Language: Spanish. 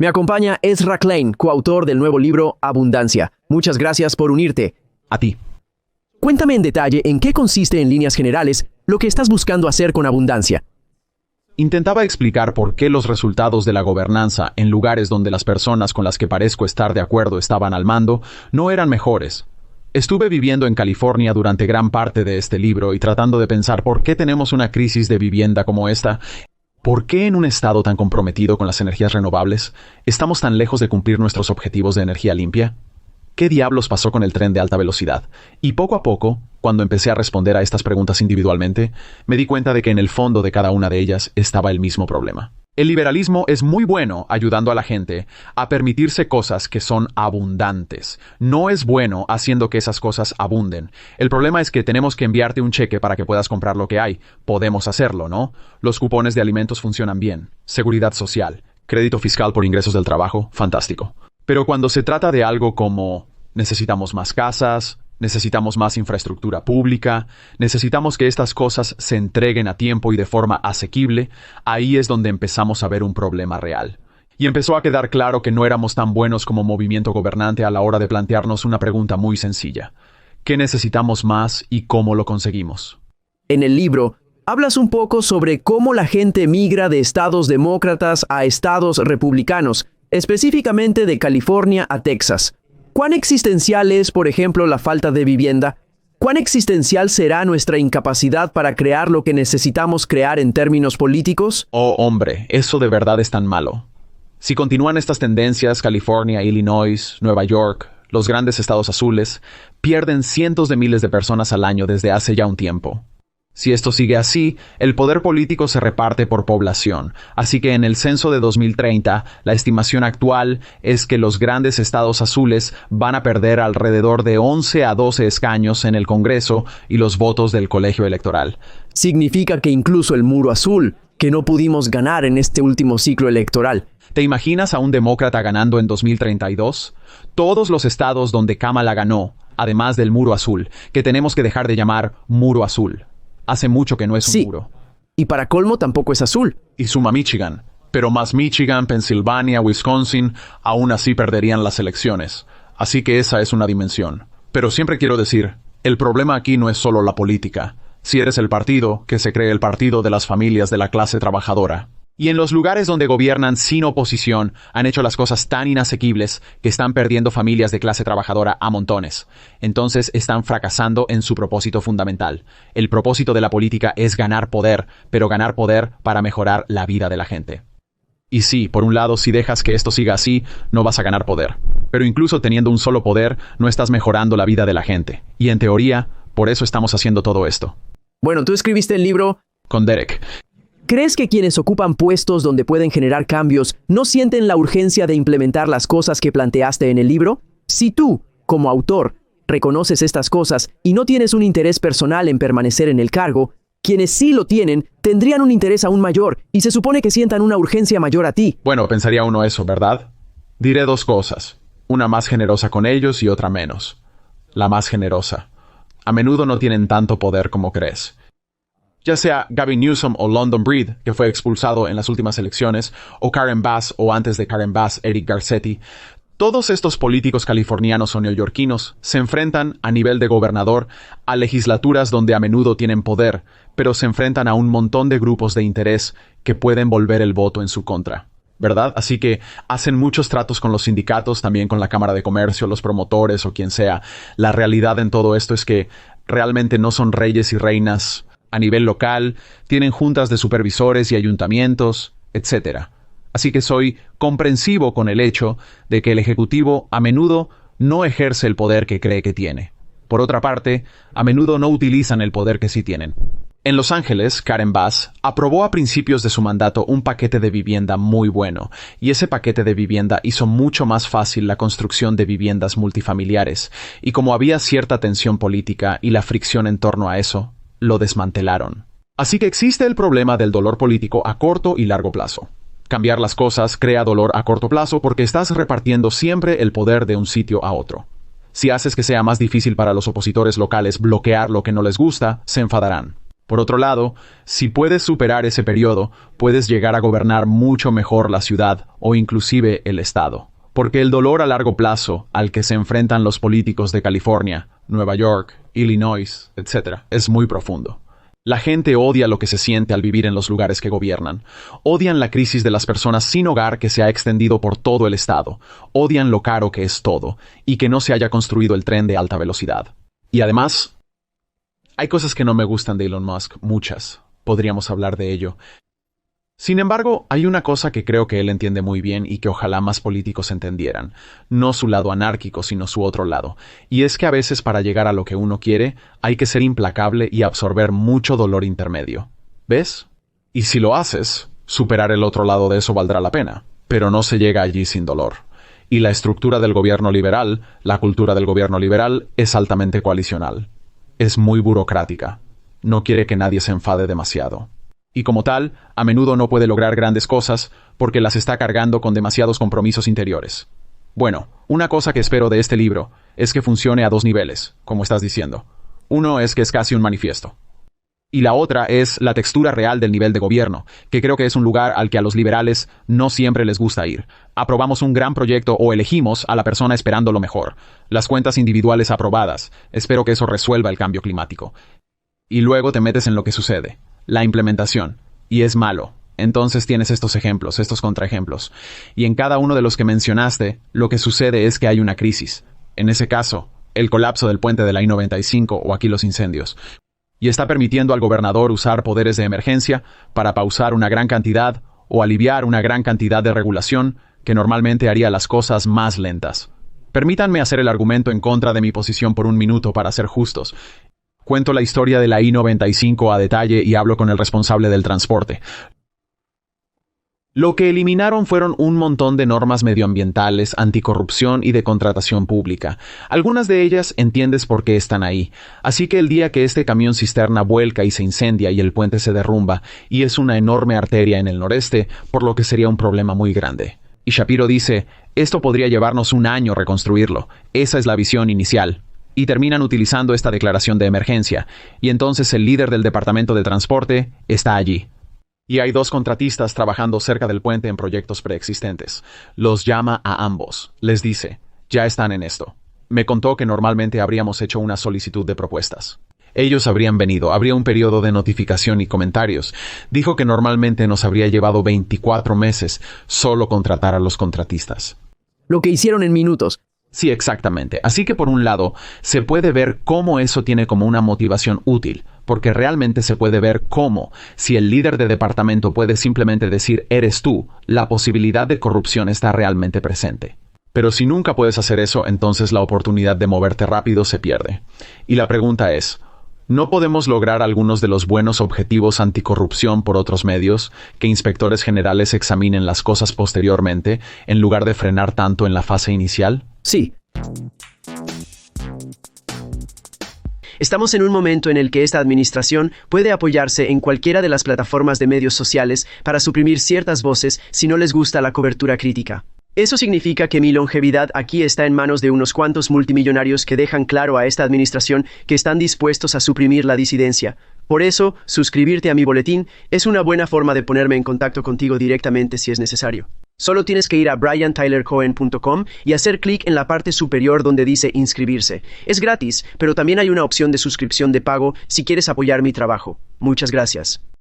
Me acompaña Ezra Klein, coautor del nuevo libro Abundancia. Muchas gracias por unirte. A ti. Cuéntame en detalle en qué consiste en líneas generales lo que estás buscando hacer con Abundancia. Intentaba explicar por qué los resultados de la gobernanza en lugares donde las personas con las que parezco estar de acuerdo estaban al mando no eran mejores. Estuve viviendo en California durante gran parte de este libro y tratando de pensar por qué tenemos una crisis de vivienda como esta. ¿Por qué en un estado tan comprometido con las energías renovables estamos tan lejos de cumplir nuestros objetivos de energía limpia? ¿Qué diablos pasó con el tren de alta velocidad? Y poco a poco, cuando empecé a responder a estas preguntas individualmente, me di cuenta de que en el fondo de cada una de ellas estaba el mismo problema. El liberalismo es muy bueno ayudando a la gente a permitirse cosas que son abundantes. No es bueno haciendo que esas cosas abunden. El problema es que tenemos que enviarte un cheque para que puedas comprar lo que hay. Podemos hacerlo, ¿no? Los cupones de alimentos funcionan bien. Seguridad social. Crédito fiscal por ingresos del trabajo. Fantástico. Pero cuando se trata de algo como necesitamos más casas, necesitamos más infraestructura pública, necesitamos que estas cosas se entreguen a tiempo y de forma asequible, ahí es donde empezamos a ver un problema real. Y empezó a quedar claro que no éramos tan buenos como movimiento gobernante a la hora de plantearnos una pregunta muy sencilla. ¿Qué necesitamos más y cómo lo conseguimos? En el libro, hablas un poco sobre cómo la gente migra de estados demócratas a estados republicanos, específicamente de California a Texas. ¿Cuán existencial es, por ejemplo, la falta de vivienda? ¿Cuán existencial será nuestra incapacidad para crear lo que necesitamos crear en términos políticos? Oh, hombre, eso de verdad es tan malo. Si continúan estas tendencias, California, Illinois, Nueva York, los grandes estados azules, pierden cientos de miles de personas al año desde hace ya un tiempo. Si esto sigue así, el poder político se reparte por población, así que en el censo de 2030, la estimación actual es que los grandes estados azules van a perder alrededor de 11 a 12 escaños en el Congreso y los votos del colegio electoral. Significa que incluso el muro azul, que no pudimos ganar en este último ciclo electoral. ¿Te imaginas a un demócrata ganando en 2032? Todos los estados donde Kamala ganó, además del muro azul, que tenemos que dejar de llamar muro azul. Hace mucho que no es un muro. Y para colmo tampoco es azul. Y suma Michigan. Pero más Michigan, Pensilvania, Wisconsin, aún así perderían las elecciones. Así que esa es una dimensión. Pero siempre quiero decir, el problema aquí no es solo la política. Si eres el partido, que se cree el partido de las familias de la clase trabajadora. Y en los lugares donde gobiernan sin oposición, han hecho las cosas tan inasequibles que están perdiendo familias de clase trabajadora a montones. Entonces están fracasando en su propósito fundamental. El propósito de la política es ganar poder, pero ganar poder para mejorar la vida de la gente. Y sí, por un lado, si dejas que esto siga así, no vas a ganar poder. Pero incluso teniendo un solo poder, no estás mejorando la vida de la gente. Y en teoría, por eso estamos haciendo todo esto. Bueno, tú escribiste el libro con Derek. ¿Crees que quienes ocupan puestos donde pueden generar cambios no sienten la urgencia de implementar las cosas que planteaste en el libro? Si tú, como autor, reconoces estas cosas y no tienes un interés personal en permanecer en el cargo, quienes sí lo tienen tendrían un interés aún mayor y se supone que sientan una urgencia mayor a ti. Bueno, pensaría uno eso, ¿verdad? Diré dos cosas. Una más generosa con ellos y otra menos. La más generosa. A menudo no tienen tanto poder como crees. Ya sea Gavin Newsom o London Breed, que fue expulsado en las últimas elecciones, o Karen Bass o antes de Karen Bass, Eric Garcetti, todos estos políticos californianos o neoyorquinos se enfrentan a nivel de gobernador a legislaturas donde a menudo tienen poder, pero se enfrentan a un montón de grupos de interés que pueden volver el voto en su contra, ¿verdad? Así que hacen muchos tratos con los sindicatos, también con la Cámara de Comercio, los promotores o quien sea. La realidad en todo esto es que realmente no son reyes y reinas a nivel local, tienen juntas de supervisores y ayuntamientos, etc. Así que soy comprensivo con el hecho de que el Ejecutivo a menudo no ejerce el poder que cree que tiene. Por otra parte, a menudo no utilizan el poder que sí tienen. En Los Ángeles, Karen Bass aprobó a principios de su mandato un paquete de vivienda muy bueno, y ese paquete de vivienda hizo mucho más fácil la construcción de viviendas multifamiliares, y como había cierta tensión política y la fricción en torno a eso, lo desmantelaron. Así que existe el problema del dolor político a corto y largo plazo. Cambiar las cosas crea dolor a corto plazo porque estás repartiendo siempre el poder de un sitio a otro. Si haces que sea más difícil para los opositores locales bloquear lo que no les gusta, se enfadarán. Por otro lado, si puedes superar ese periodo, puedes llegar a gobernar mucho mejor la ciudad o inclusive el estado. Porque el dolor a largo plazo al que se enfrentan los políticos de California, Nueva York, Illinois, etc., es muy profundo. La gente odia lo que se siente al vivir en los lugares que gobiernan. Odian la crisis de las personas sin hogar que se ha extendido por todo el estado. Odian lo caro que es todo y que no se haya construido el tren de alta velocidad. Y además, hay cosas que no me gustan de Elon Musk, muchas. Podríamos hablar de ello. Sin embargo, hay una cosa que creo que él entiende muy bien y que ojalá más políticos entendieran. No su lado anárquico, sino su otro lado. Y es que a veces para llegar a lo que uno quiere, hay que ser implacable y absorber mucho dolor intermedio. ¿Ves? Y si lo haces, superar el otro lado de eso valdrá la pena. Pero no se llega allí sin dolor. Y la estructura del gobierno liberal, la cultura del gobierno liberal, es altamente coalicional. Es muy burocrática. No quiere que nadie se enfade demasiado. Y como tal, a menudo no puede lograr grandes cosas porque las está cargando con demasiados compromisos interiores. Bueno, una cosa que espero de este libro es que funcione a dos niveles, como estás diciendo. Uno es que es casi un manifiesto. Y la otra es la textura real del nivel de gobierno, que creo que es un lugar al que a los liberales no siempre les gusta ir. Aprobamos un gran proyecto o elegimos a la persona esperando lo mejor. Las cuentas individuales aprobadas. Espero que eso resuelva el cambio climático. Y luego te metes en lo que sucede. La implementación. Y es malo. Entonces tienes estos ejemplos, estos contraejemplos. Y en cada uno de los que mencionaste, lo que sucede es que hay una crisis. En ese caso, el colapso del puente de la I-95 o aquí los incendios. Y está permitiendo al gobernador usar poderes de emergencia para pausar una gran cantidad o aliviar una gran cantidad de regulación que normalmente haría las cosas más lentas. Permítanme hacer el argumento en contra de mi posición por un minuto para ser justos. Cuento la historia de la I-95 a detalle y hablo con el responsable del transporte. Lo que eliminaron fueron un montón de normas medioambientales, anticorrupción y de contratación pública. Algunas de ellas entiendes por qué están ahí. Así que el día que este camión cisterna vuelca y se incendia y el puente se derrumba, y es una enorme arteria en el noreste, por lo que sería un problema muy grande. Y Shapiro dice, esto podría llevarnos un año reconstruirlo. Esa es la visión inicial. Y terminan utilizando esta declaración de emergencia. Y entonces el líder del departamento de transporte está allí. Y hay dos contratistas trabajando cerca del puente en proyectos preexistentes. Los llama a ambos. Les dice, ya están en esto. Me contó que normalmente habríamos hecho una solicitud de propuestas. Ellos habrían venido, habría un periodo de notificación y comentarios. Dijo que normalmente nos habría llevado 24 meses solo contratar a los contratistas. Lo que hicieron en minutos. Sí, exactamente. Así que por un lado, se puede ver cómo eso tiene como una motivación útil, porque realmente se puede ver cómo, si el líder de departamento puede simplemente decir eres tú, la posibilidad de corrupción está realmente presente. Pero si nunca puedes hacer eso, entonces la oportunidad de moverte rápido se pierde. Y la pregunta es, ¿no podemos lograr algunos de los buenos objetivos anticorrupción por otros medios, que inspectores generales examinen las cosas posteriormente, en lugar de frenar tanto en la fase inicial? Sí. Estamos en un momento en el que esta administración puede apoyarse en cualquiera de las plataformas de medios sociales para suprimir ciertas voces si no les gusta la cobertura crítica. Eso significa que mi longevidad aquí está en manos de unos cuantos multimillonarios que dejan claro a esta administración que están dispuestos a suprimir la disidencia. Por eso, suscribirte a mi boletín es una buena forma de ponerme en contacto contigo directamente si es necesario. Solo tienes que ir a briantylercohen.com y hacer clic en la parte superior donde dice inscribirse. Es gratis, pero también hay una opción de suscripción de pago si quieres apoyar mi trabajo. Muchas gracias.